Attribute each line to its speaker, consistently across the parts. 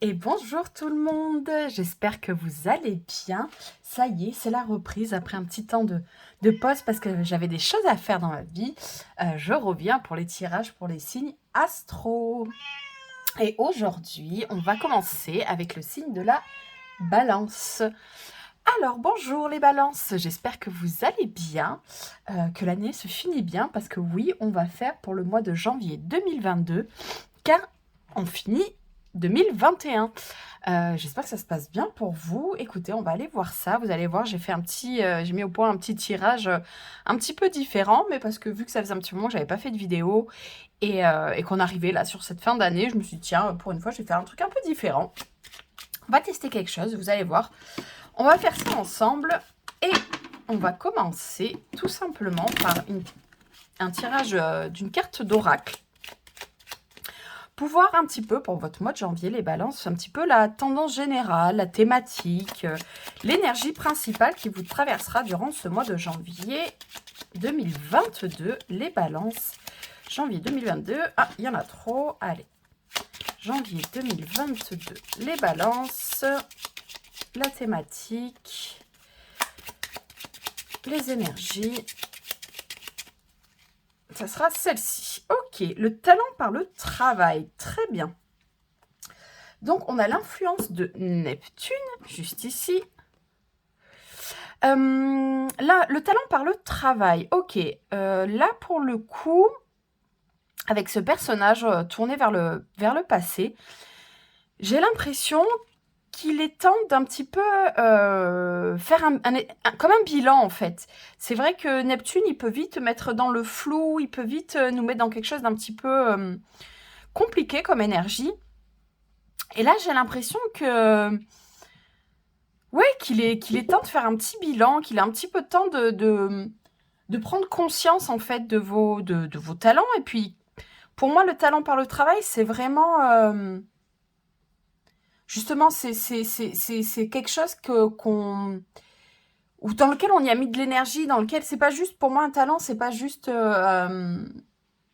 Speaker 1: Et bonjour tout le monde, j'espère que vous allez bien. Ça y est, c'est la reprise après un petit temps de pause parce que j'avais des choses à faire dans ma vie. Je reviens pour les tirages pour les signes astro. Et aujourd'hui, on va commencer avec le signe de la balance. Alors bonjour les balances, j'espère que vous allez bien, que l'année se finit bien parce que oui, on va faire pour le mois de janvier 2022 car on finit 2021. J'espère que ça se passe bien pour vous. Écoutez, on va aller voir ça. Vous allez voir, j'ai mis au point un petit tirage un petit peu différent, mais parce que vu que ça faisait un petit moment que j'avais pas fait de vidéo et qu'on arrivait là sur cette fin d'année, je me suis dit tiens, pour une fois, je vais faire un truc un peu différent. On va tester quelque chose, vous allez voir. On va faire ça ensemble et on va commencer tout simplement par un tirage d'une carte d'oracle. Pour voir un petit peu pour votre mois de janvier, les balances, un petit peu la tendance générale, la thématique, l'énergie principale qui vous traversera durant ce mois de janvier 2022. Les balances, janvier 2022, ah, il y en a trop, allez. Janvier 2022, les balances, la thématique, les énergies, ça sera celle-ci. Ok, le talent par le travail, très bien. Donc, on a l'influence de Neptune, juste ici. Là, le talent par le travail, ok. Là, pour le coup, avec ce personnage tourné vers le passé, j'ai l'impression qu'il est temps d'un petit peu faire comme un bilan, en fait. C'est vrai que Neptune, il peut vite mettre dans le flou, il peut vite nous mettre dans quelque chose d'un petit peu compliqué comme énergie. Et là, j'ai l'impression que... Ouais, qu'il est temps de faire un petit bilan, qu'il a un petit peu de temps de prendre conscience, en fait, de vos talents. Et puis, pour moi, le talent par le travail, c'est vraiment... justement, c'est quelque chose ou dans lequel on y a mis de l'énergie, dans lequel c'est pas juste, pour moi, un talent, c'est pas juste...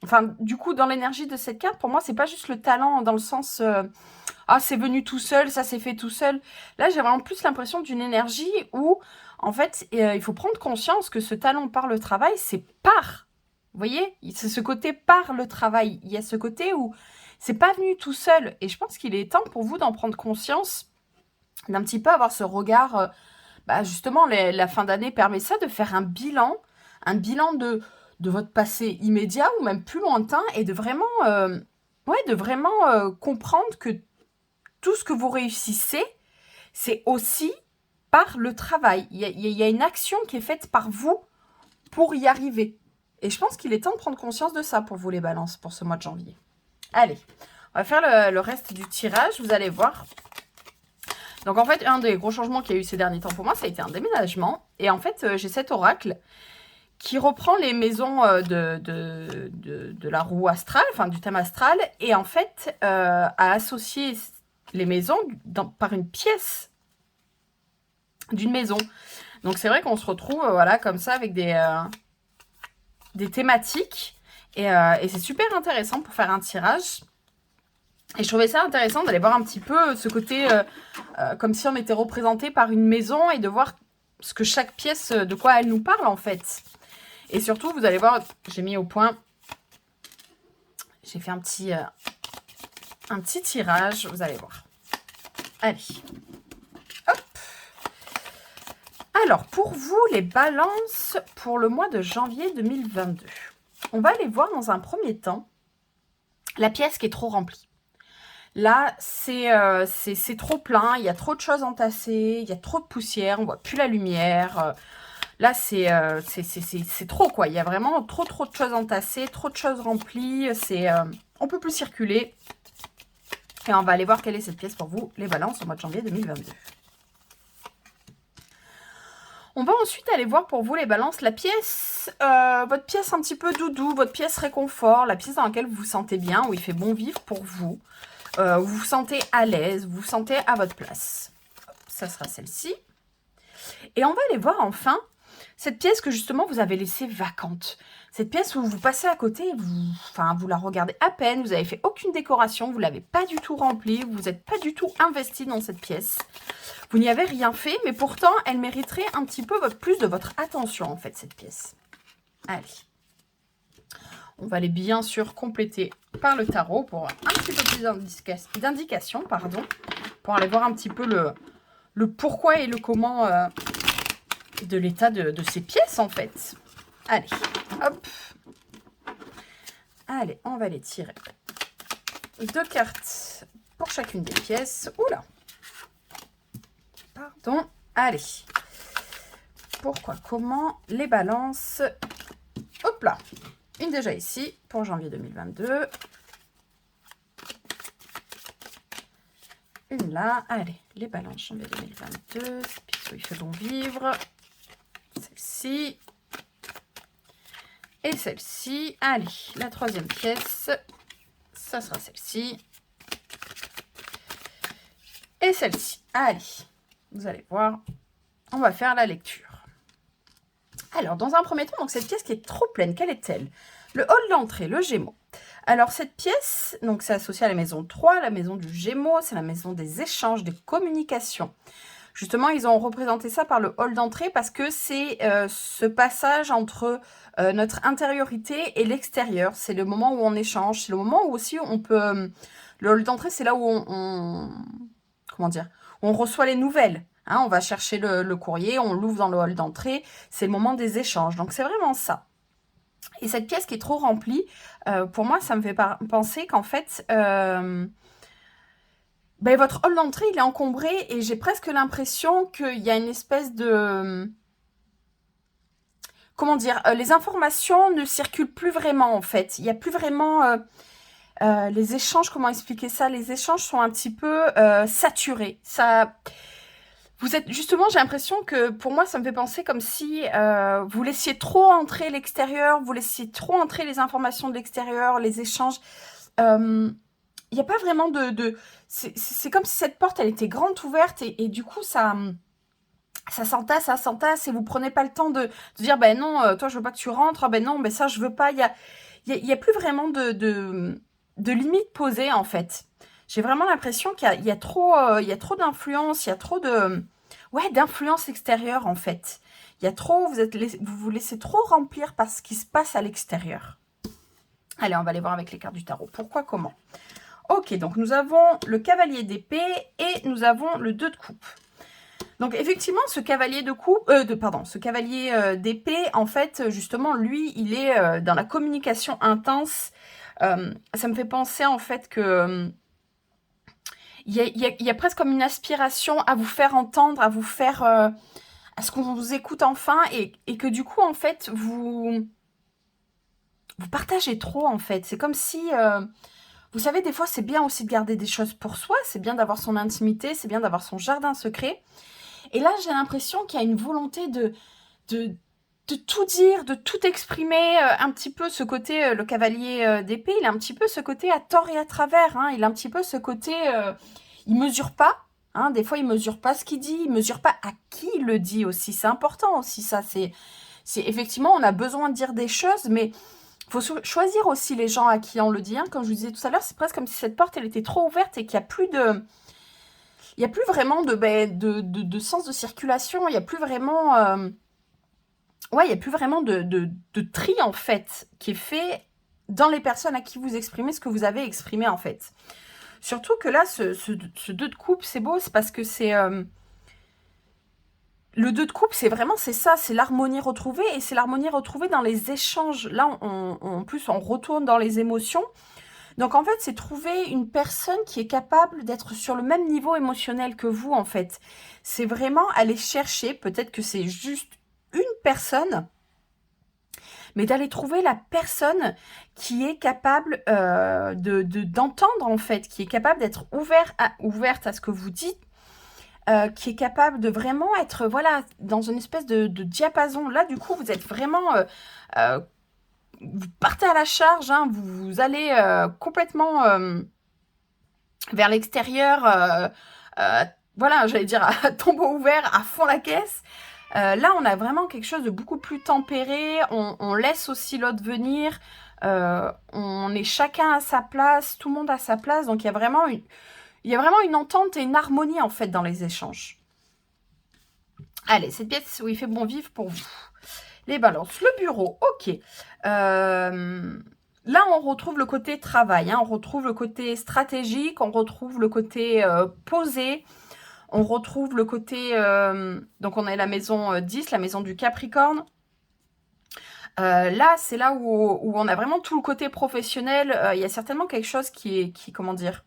Speaker 1: enfin, du coup, dans l'énergie de cette carte, pour moi, c'est pas juste le talent dans le sens... ah, c'est venu tout seul, ça s'est fait tout seul. Là, j'ai vraiment plus l'impression d'une énergie où, en fait, il faut prendre conscience que ce talent par le travail, c'est par. Vous voyez, c'est ce côté par le travail. Il y a ce côté où c'est pas venu tout seul. Et je pense qu'il est temps pour vous d'en prendre conscience, d'un petit peu avoir ce regard. Justement, la fin d'année permet ça, de faire un bilan de votre passé immédiat ou même plus lointain, et de vraiment, comprendre que tout ce que vous réussissez, c'est aussi par le travail. Il y a une action qui est faite par vous pour y arriver. Et je pense qu'il est temps de prendre conscience de ça pour vous, les balances, pour ce mois de janvier. Allez, on va faire le reste du tirage, vous allez voir. Donc en fait, un des gros changements qu'il y a eu ces derniers temps pour moi, ça a été un déménagement. Et en fait, j'ai cet oracle qui reprend les maisons de la roue astrale, enfin du thème astral, et en fait, a associé les maisons par une pièce d'une maison. Donc c'est vrai qu'on se retrouve voilà, comme ça avec des thématiques, et c'est super intéressant pour faire un tirage. Et je trouvais ça intéressant d'aller voir un petit peu ce côté comme si on était représenté par une maison, et de voir ce que chaque pièce, de quoi elle nous parle en fait. Et surtout, vous allez voir, j'ai mis au point, j'ai fait un petit tirage, vous allez voir. Allez, hop. Alors, pour vous, les balances pour le mois de janvier 2022, on va aller voir dans un premier temps la pièce qui est trop remplie. Là, c'est trop plein, il y a trop de choses entassées, il y a trop de poussière, on voit plus la lumière. Là, c'est trop, quoi. Il y a vraiment trop de choses entassées, trop de choses remplies. On peut plus circuler. Et on va aller voir quelle est cette pièce pour vous, les balances, au mois de janvier 2022. On va ensuite aller voir pour vous, les balances, la pièce, votre pièce un petit peu doudou, votre pièce réconfort, la pièce dans laquelle vous vous sentez bien, où il fait bon vivre pour vous, où vous vous sentez à l'aise, vous vous sentez à votre place. Ça sera celle-ci. Et on va aller voir enfin cette pièce que justement vous avez laissée vacante. Cette pièce où vous passez à côté, vous la regardez à peine, vous n'avez fait aucune décoration, vous ne l'avez pas du tout remplie, vous n'êtes pas du tout investi dans cette pièce. Vous n'y avez rien fait, mais pourtant, elle mériterait un petit peu plus de votre attention, en fait, cette pièce. Allez. On va aller bien sûr compléter par le tarot pour un petit peu plus d'indications, pardon, pour aller voir un petit peu le pourquoi et le comment de l'état de ces pièces, en fait. Allez, hop. Allez, on va les tirer. 2 cartes pour chacune des pièces. Oula. Pardon. Allez. Pourquoi, comment, les balances. Hop là. Une déjà ici pour janvier 2022. Une là. Allez, les balances janvier 2022. Puis il fait bon vivre. Celle-ci. Et celle-ci. Allez, la troisième pièce. Ça sera celle-ci. Et celle-ci. Allez, vous allez voir. On va faire la lecture. Alors, dans un premier temps, donc cette pièce qui est trop pleine, quelle est-elle? Le hall d'entrée, le Gémeaux. Alors, cette pièce, donc c'est associé à la maison 3, la maison du Gémeaux, c'est la maison des échanges, des communications. Justement, ils ont représenté ça par le hall d'entrée parce que c'est ce passage entre notre intériorité et l'extérieur. C'est le moment où on échange, c'est le moment où aussi on peut... le hall d'entrée, c'est là où comment dire, où on reçoit les nouvelles. Hein, on va chercher le courrier, on l'ouvre dans le hall d'entrée. C'est le moment des échanges. Donc, c'est vraiment ça. Et cette pièce qui est trop remplie, pour moi, ça me fait penser qu'en fait, votre hall d'entrée, il est encombré et j'ai presque l'impression qu'il y a une espèce de... Comment dire? Les informations ne circulent plus vraiment, en fait. Il n'y a plus vraiment... les échanges, comment expliquer ça? Les échanges sont un petit peu saturés. Ça... Vous êtes justement, j'ai l'impression que pour moi, ça me fait penser comme si vous laissiez trop entrer l'extérieur, vous laissiez trop entrer les informations de l'extérieur, les échanges. Il n'y a pas vraiment c'est comme si cette porte, elle était grande ouverte et du coup, ça s'entasse et vous prenez pas le temps de dire, ben non, toi, je veux pas que tu rentres, ben non, ben ça, je veux pas. Il y a plus vraiment de limites posées, en fait. J'ai vraiment l'impression qu'il y a trop d'influence, il y a trop d'influence extérieure, en fait. Il y a trop, vous vous laissez trop remplir par ce qui se passe à l'extérieur. Allez, on va aller voir avec les cartes du tarot. Pourquoi, comment? Ok, donc nous avons le cavalier d'épée et nous avons le 2 de coupe. Donc effectivement, ce cavalier ce cavalier d'épée, en fait, justement, lui, il est dans la communication intense. Ça me fait penser, en fait, que... Il y a presque comme une aspiration à vous faire entendre, à vous faire... à ce qu'on vous écoute enfin et que du coup, en fait, vous partagez trop, en fait. C'est comme si... vous savez, des fois, c'est bien aussi de garder des choses pour soi. C'est bien d'avoir son intimité, c'est bien d'avoir son jardin secret. Et là, j'ai l'impression qu'il y a une volonté de tout dire, de tout exprimer, un petit peu ce côté, le cavalier d'épée, il a un petit peu ce côté à tort et à travers, hein, il a un petit peu ce côté, il mesure pas, hein, des fois il mesure pas ce qu'il dit, il mesure pas à qui il le dit aussi, c'est important aussi ça, c'est effectivement on a besoin de dire des choses, mais il faut choisir aussi les gens à qui on le dit, hein, comme je vous disais tout à l'heure, c'est presque comme si cette porte elle était trop ouverte et qu'il n'y a plus de... Il n'y a plus vraiment de sens de circulation, il n'y a plus vraiment... il n'y a plus vraiment de tri, en fait, qui est fait dans les personnes à qui vous exprimez ce que vous avez exprimé, en fait. Surtout que là, ce 2 de coupe, c'est beau, c'est parce que c'est... le 2 de coupe, c'est vraiment, c'est ça, c'est l'harmonie retrouvée, et c'est l'harmonie retrouvée dans les échanges. Là, en plus, on retourne dans les émotions. Donc, en fait, c'est trouver une personne qui est capable d'être sur le même niveau émotionnel que vous, en fait. C'est vraiment aller chercher, peut-être que c'est juste une personne, mais d'aller trouver la personne qui est capable d'entendre, en fait, qui est capable d'être ouverte à ce que vous dites, qui est capable de vraiment être, voilà, dans une espèce de diapason. Là, du coup, vous êtes vraiment... vous partez à la charge, hein, vous allez complètement vers l'extérieur, voilà, j'allais dire à tombeau ouvert, à fond la caisse. Là, on a vraiment quelque chose de beaucoup plus tempéré. On laisse aussi l'autre venir. On est chacun à sa place, tout le monde à sa place. Donc, il y a vraiment une entente et une harmonie, en fait, dans les échanges. Allez, cette pièce où il fait bon vivre pour vous. Les balances. Le bureau, ok. Là, on retrouve le côté travail, hein, on retrouve le côté stratégique, on retrouve le côté posé, on retrouve le côté... donc, on est la maison 10, la maison du Capricorne. Là, c'est là où on a vraiment tout le côté professionnel. Il y a certainement quelque chose comment dire,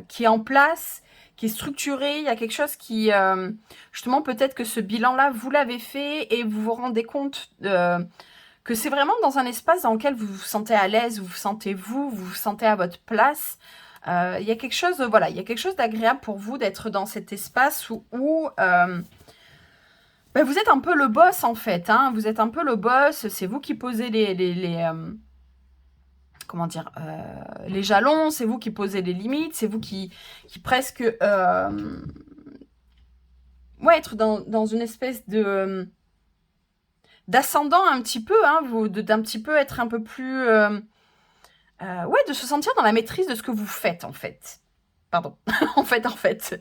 Speaker 1: qui est en place, qui est structuré. Il y a quelque chose qui, justement, peut-être que ce bilan-là, vous l'avez fait et vous vous rendez compte que c'est vraiment dans un espace dans lequel vous vous sentez à l'aise, vous vous sentez à votre place. Il y a quelque chose, voilà, il y a quelque chose d'agréable pour vous d'être dans cet espace où ben, vous êtes un peu le boss, en fait. Hein, vous êtes un peu le boss. C'est vous qui posez comment dire, les jalons. C'est vous qui posez les limites. C'est vous qui presque... ouais, être dans une espèce de... d'ascendant un petit peu. Hein, d'un petit peu être un peu plus... ouais, de se sentir dans la maîtrise de ce que vous faites, en fait. Pardon. en fait.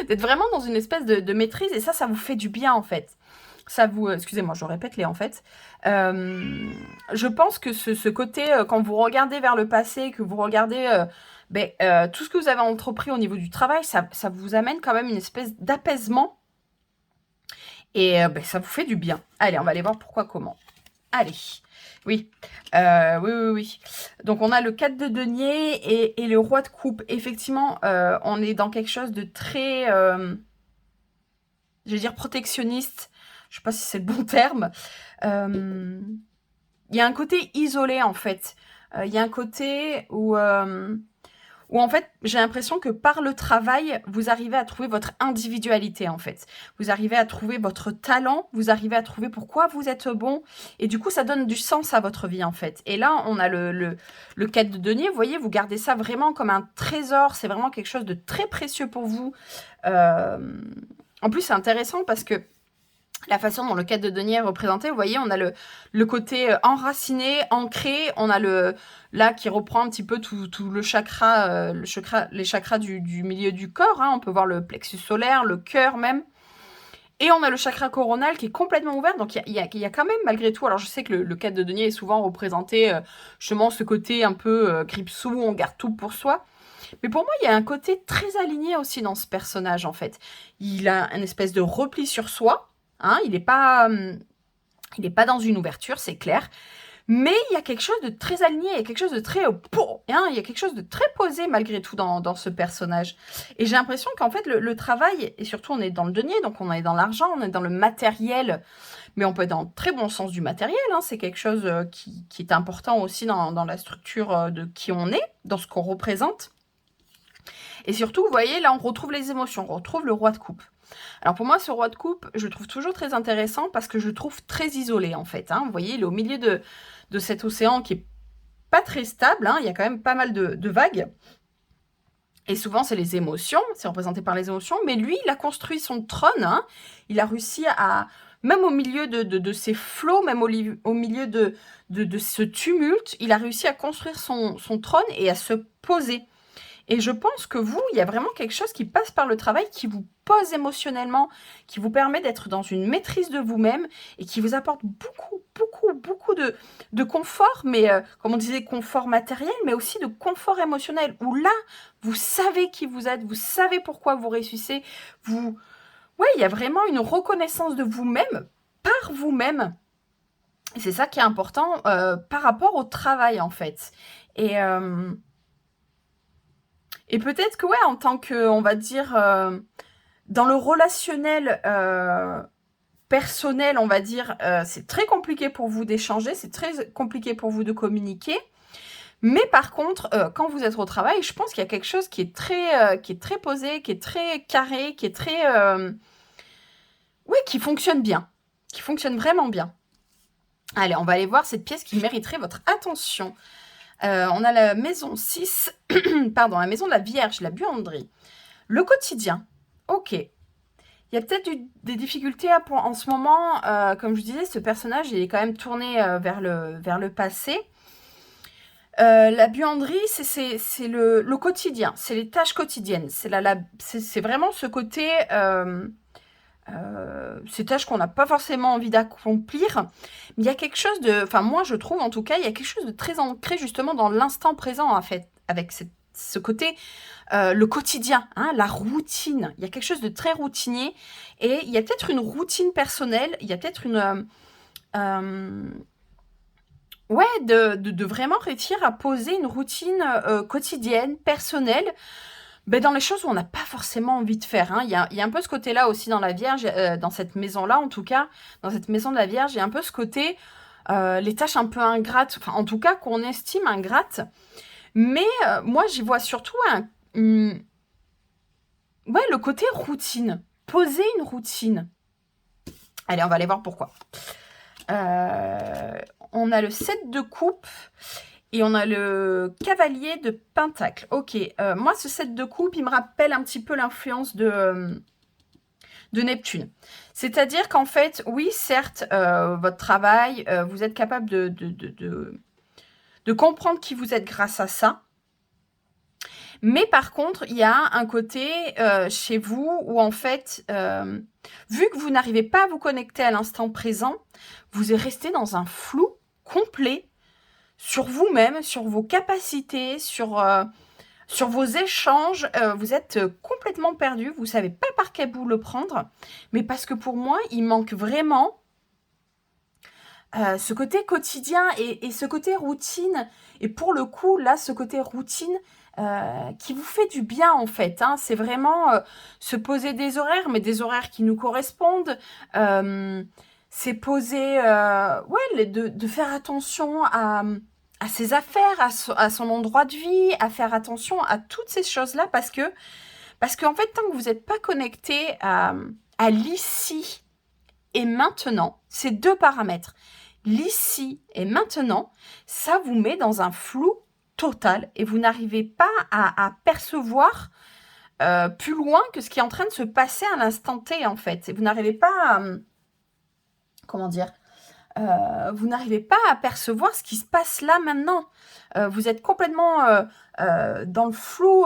Speaker 1: D'être vraiment dans une espèce de maîtrise. Et ça vous fait du bien, en fait. Ça vous... excusez-moi, je répète les en fait. Je pense que ce côté, quand vous regardez vers le passé, que vous regardez tout ce que vous avez entrepris au niveau du travail, ça vous amène quand même une espèce d'apaisement. Et ça vous fait du bien. Allez, on va aller voir pourquoi, comment. Allez. Oui. Oui. Donc, on a le 4 de denier et le roi de coupe. Effectivement, on est dans quelque chose de très... je vais dire protectionniste. Je ne sais pas si c'est le bon terme. Il y a un côté isolé, en fait. Il y a un côté où en fait, j'ai l'impression que par le travail, vous arrivez à trouver votre individualité, en fait. Vous arrivez à trouver votre talent, vous arrivez à trouver pourquoi vous êtes bon. Et du coup, ça donne du sens à votre vie, en fait. Et là, on a le 4 de denier. Vous voyez, vous gardez ça vraiment comme un trésor. C'est vraiment quelque chose de très précieux pour vous. En plus, c'est intéressant parce que la façon dont le 4 de denier est représenté, vous voyez, on a le côté enraciné, ancré, on a là qui reprend un petit peu tout le chakra, les chakras du milieu du corps, hein. On peut voir le plexus solaire, le cœur même. Et on a le chakra coronal qui est complètement ouvert, donc il y a quand même malgré tout, alors je sais que le 4 de denier est souvent représenté justement ce côté un peu grippe-sous, on garde tout pour soi. Mais pour moi, il y a un côté très aligné aussi dans ce personnage, en fait. Il a une espèce de repli sur soi. Hein, il n'est pas dans une ouverture, c'est clair. Mais il y a quelque chose de très aligné, il y a quelque chose de très... il y a quelque chose de très posé malgré tout dans ce personnage. Et j'ai l'impression qu'en fait, le travail, et surtout on est dans le denier, donc on est dans l'argent, on est dans le matériel, mais on peut être dans le très bon sens du matériel. Hein, c'est quelque chose qui est important aussi dans la structure de qui on est, dans ce qu'on représente. Et surtout, vous voyez, là on retrouve les émotions, on retrouve le roi de coupe. Alors pour moi, ce roi de coupe, je le trouve toujours très intéressant parce que je le trouve très isolé en fait. Hein. Vous voyez, il est au milieu de cet océan qui est pas très stable. Hein. Il y a quand même pas mal de vagues. Et souvent, c'est les émotions, c'est représenté par les émotions. Mais lui, il a construit son trône. Hein. Il a réussi à, même au milieu de ces flots, même au milieu de ce tumulte, il a réussi à construire son trône et à se poser. Et je pense que vous, il y a vraiment quelque chose qui passe par le travail, qui vous pose émotionnellement, qui vous permet d'être dans une maîtrise de vous-même et qui vous apporte beaucoup de confort, mais comme on disait, confort matériel, mais aussi de confort émotionnel, où là, vous savez qui vous êtes, vous savez pourquoi vous réussissez, ouais, il y a vraiment une reconnaissance de vous-même, par vous-même. Et c'est ça qui est important par rapport au travail, en fait. Et peut-être que, ouais, en tant que, on va dire, dans le relationnel personnel, on va dire, c'est très compliqué pour vous d'échanger, c'est très compliqué pour vous de communiquer. Mais par contre, quand vous êtes au travail, je pense qu'il y a quelque chose qui est très posé, qui est très carré, qui est très... oui, qui fonctionne bien, qui fonctionne vraiment bien. Allez, on va aller voir cette pièce qui mériterait votre attention. On a la maison 6, pardon, la maison de la Vierge, la buanderie. Le quotidien, ok. Il y a peut-être des difficultés en ce moment. Comme je disais, ce personnage, il est quand même tourné vers le passé. La buanderie, c'est le quotidien, c'est les tâches quotidiennes. C'est vraiment ce côté, ces tâches qu'on n'a pas forcément envie d'accomplir. Mais il y a quelque chose de, enfin moi je trouve en tout cas, il y a quelque chose de très ancré justement dans l'instant présent en fait, avec ce côté, le quotidien, hein, la routine. Il y a quelque chose de très routinier et il y a peut-être une routine personnelle, il y a peut-être ouais, de vraiment réussir à poser une routine quotidienne, personnelle, ben, dans les choses où on n'a pas forcément envie de faire. Hein. Il y a un peu ce côté-là aussi dans la Vierge, dans cette maison-là en tout cas, dans cette maison de la Vierge, il y a un peu ce côté, les tâches un peu ingrates, enfin en tout cas qu'on estime ingrates. Mais moi j'y vois surtout ouais, le côté routine, poser une routine. Allez, on va aller voir pourquoi. On a le 7 de coupe et on a le cavalier de pentacle. Ok, moi ce 7 de coupe, il me rappelle un petit peu l'influence de Neptune. C'est-à-dire qu'en fait, oui, certes, votre travail, vous êtes capable de comprendre qui vous êtes grâce à ça. Mais par contre, il y a un côté chez vous où en fait, vu que vous n'arrivez pas à vous connecter à l'instant présent, vous êtes resté dans un flou complet sur vous-même, sur vos capacités, sur vos échanges. Vous êtes complètement perdu, vous ne savez pas par quel bout le prendre. Mais parce que pour moi, il manque vraiment ce côté quotidien et ce côté routine. Et pour le coup, là, ce côté routine qui vous fait du bien, en fait. Hein. C'est vraiment se poser des horaires, mais des horaires qui nous correspondent. C'est poser, ouais, de faire attention à ses affaires, à son endroit de vie, à faire attention à toutes ces choses-là, parce qu'en fait, tant que vous n'êtes pas connecté à l'ici et maintenant, ces deux paramètres, l'ici et maintenant, ça vous met dans un flou total et vous n'arrivez pas à percevoir plus loin que ce qui est en train de se passer à l'instant T, en fait. Et vous n'arrivez pas à, comment dire, vous n'arrivez pas à percevoir ce qui se passe là maintenant. Vous êtes complètement dans le flou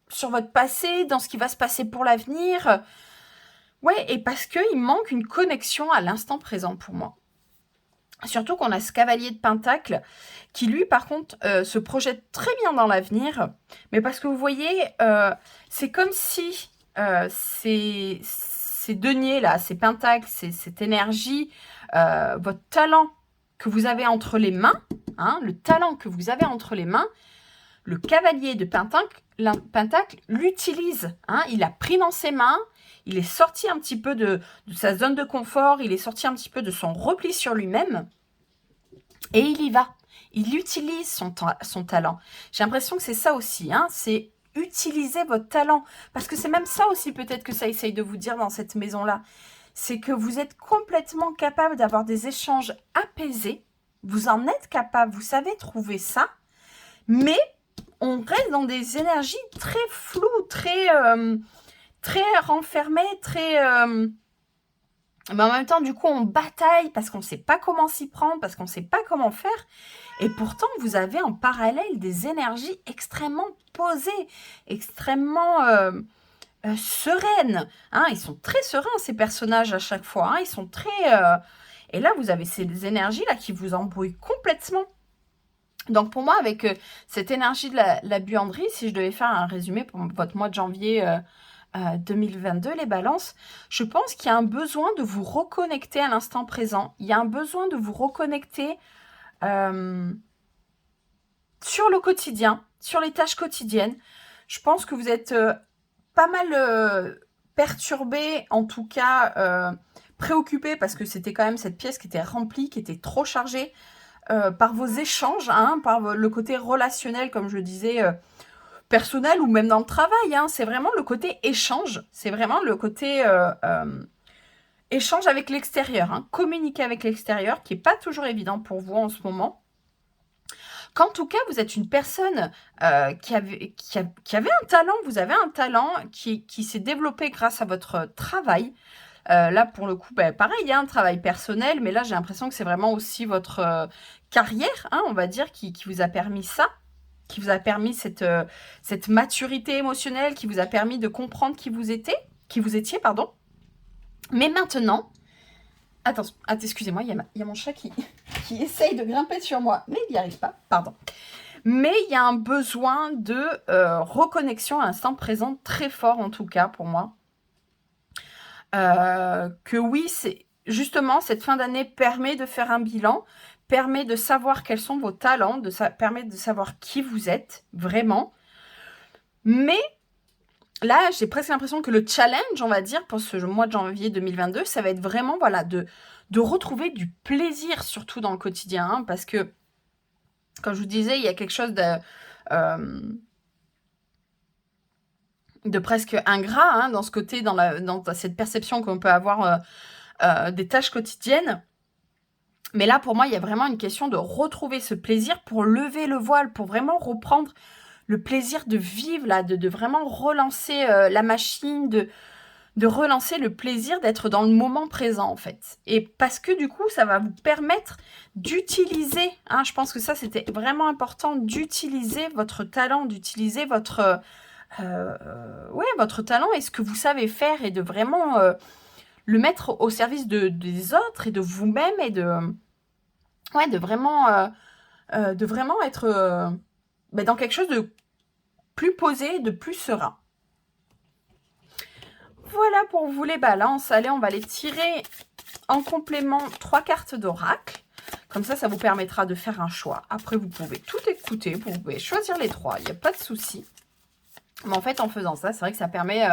Speaker 1: sur votre passé, dans ce qui va se passer pour l'avenir. Ouais, et parce qu'il manque une connexion à l'instant présent pour moi. Surtout qu'on a ce cavalier de pentacle qui, lui, par contre, se projette très bien dans l'avenir. Mais parce que vous voyez, c'est comme si ces deniers-là, ces pentacles, cette énergie, votre talent que vous avez entre les mains, hein, le talent que vous avez entre les mains, le cavalier de pentacle l'utilise. Hein, il a pris dans ses mains, il est sorti un petit peu de sa zone de confort, il est sorti un petit peu de son repli sur lui-même et il y va. Il utilise son talent. J'ai l'impression que c'est ça aussi, hein, c'est utiliser votre talent. Parce que c'est même ça aussi peut-être que ça essaye de vous dire dans cette maison-là. C'est que vous êtes complètement capable d'avoir des échanges apaisés. Vous en êtes capable, vous savez trouver ça. Mais on reste dans des énergies très floues, très renfermées, mais en même temps, du coup, on bataille parce qu'on ne sait pas comment s'y prendre, parce qu'on ne sait pas comment faire. Et pourtant, vous avez en parallèle des énergies extrêmement posées, extrêmement sereines. Hein, ils sont très sereins, ces personnages, à chaque fois. Hein, ils sont très... Et là, vous avez ces énergies-là qui vous embrouillent complètement. Donc, pour moi, avec cette énergie de la buanderie, si je devais faire un résumé pour votre mois de janvier 2022, les balances, je pense qu'il y a un besoin de vous reconnecter à l'instant présent. Il y a un besoin de vous reconnecter sur le quotidien, sur les tâches quotidiennes. Je pense que vous êtes pas mal perturbé, en tout cas préoccupé, parce que c'était quand même cette pièce qui était remplie, qui était trop chargée par vos échanges, hein, par le côté relationnel, comme je disais, personnel ou même dans le travail. Hein, c'est vraiment le côté échange. C'est vraiment le côté échange avec l'extérieur. Hein, communiquer avec l'extérieur, qui n'est pas toujours évident pour vous en ce moment. qu'en tout cas, vous êtes une personne qui avait un talent, vous avez un talent qui s'est développé grâce à votre travail. Là, pour le coup, pareil, il y a un travail personnel, mais là, j'ai l'impression que c'est vraiment aussi votre carrière, hein, on va dire, qui vous a permis ça, qui vous a permis cette maturité émotionnelle, qui vous a permis de comprendre qui vous étiez, pardon. Mais maintenant, attention, excusez-moi, il y a mon chat qui essaye de grimper sur moi, mais il n'y arrive pas, pardon. Mais il y a un besoin de reconnexion à l'instant présent très fort, en tout cas, pour moi. Que oui, c'est justement, cette fin d'année permet de faire un bilan, permet de savoir quels sont vos talents, permet de savoir qui vous êtes, vraiment. Mais là, j'ai presque l'impression que le challenge, on va dire, pour ce mois de janvier 2022, ça va être vraiment, voilà, de retrouver du plaisir, surtout dans le quotidien, hein, parce que, comme je vous disais, il y a quelque chose de presque ingrat, hein, dans ce côté, dans cette perception qu'on peut avoir des tâches quotidiennes. Mais là, pour moi, il y a vraiment une question de retrouver ce plaisir pour lever le voile, pour vraiment reprendre le plaisir de vivre, là, de vraiment relancer la machine, de relancer le plaisir d'être dans le moment présent, en fait. Et parce que, du coup, ça va vous permettre d'utiliser, hein, je pense que ça, c'était vraiment important, d'utiliser votre talent, d'utiliser votre talent et ce que vous savez faire et de vraiment le mettre au service des autres et de vous-même et de vraiment être dans quelque chose de plus posé, de plus serein. Voilà pour vous les balances. Allez, on va les tirer en complément 3 cartes d'oracle. Comme ça, ça vous permettra de faire un choix. Après, vous pouvez tout écouter, vous pouvez choisir les 3, il n'y a pas de souci. Mais en fait, en faisant ça, c'est vrai que ça permet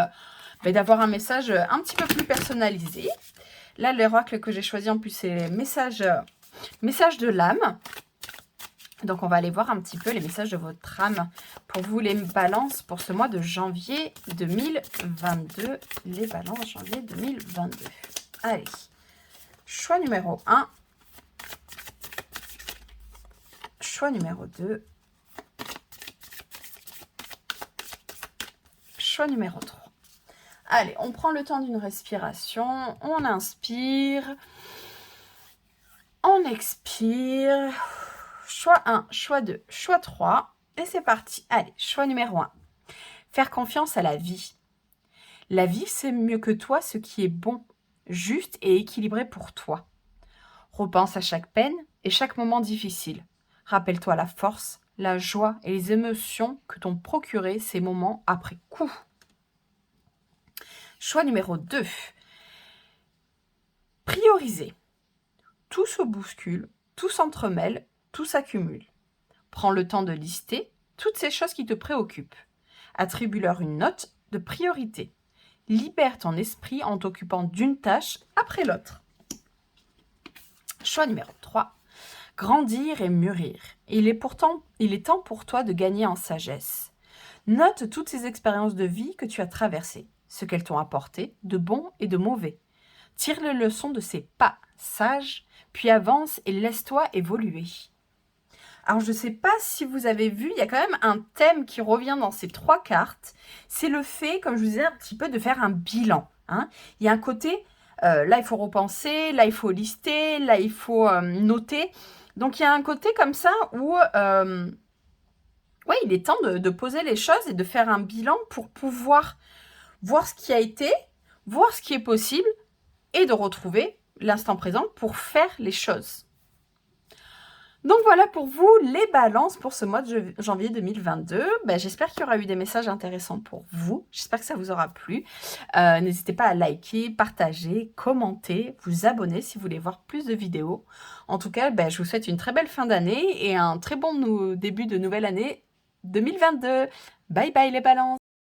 Speaker 1: d'avoir un message un petit peu plus personnalisé. Là, l'oracle que j'ai choisi en plus, c'est message de l'âme. Donc, on va aller voir un petit peu les messages de votre âme pour vous, les balances, pour ce mois de janvier 2022. Les balances janvier 2022. Allez, choix numéro 1. Choix numéro 2. Choix numéro 3. Allez, on prend le temps d'une respiration. On inspire. On expire. Choix 1, choix 2, choix 3. Et c'est parti. Allez, choix numéro 1. Faire confiance à la vie. La vie, c'est mieux que toi ce qui est bon, juste et équilibré pour toi. Repense à chaque peine et chaque moment difficile. Rappelle-toi la force, la joie et les émotions que t'ont procuré ces moments après coup. Choix numéro 2. Prioriser. Tout se bouscule, tout s'entremêle, tout s'accumule. Prends le temps de lister toutes ces choses qui te préoccupent. Attribue-leur une note de priorité. Libère ton esprit en t'occupant d'une tâche après l'autre. Choix numéro 3. Grandir et mûrir. Il est temps pour toi de gagner en sagesse. Note toutes ces expériences de vie que tu as traversées, ce qu'elles t'ont apporté, de bon et de mauvais. Tire les leçons de ces pas sages, puis avance et laisse-toi évoluer. Alors, je ne sais pas si vous avez vu, il y a quand même un thème qui revient dans ces 3 cartes. C'est le fait, comme je vous disais, un petit peu de faire un bilan. Hein. Il y a un côté, là, il faut repenser, là, il faut lister, là, il faut noter. Donc, il y a un côté comme ça où il est temps de poser les choses et de faire un bilan pour pouvoir voir ce qui a été, voir ce qui est possible et de retrouver l'instant présent pour faire les choses. Donc voilà pour vous les balances pour ce mois de janvier 2022. J'espère qu'il y aura eu des messages intéressants pour vous. J'espère que ça vous aura plu. N'hésitez pas à liker, partager, commenter, vous abonner si vous voulez voir plus de vidéos. En tout cas, je vous souhaite une très belle fin d'année et un très bon début de nouvelle année 2022. Bye bye les balances!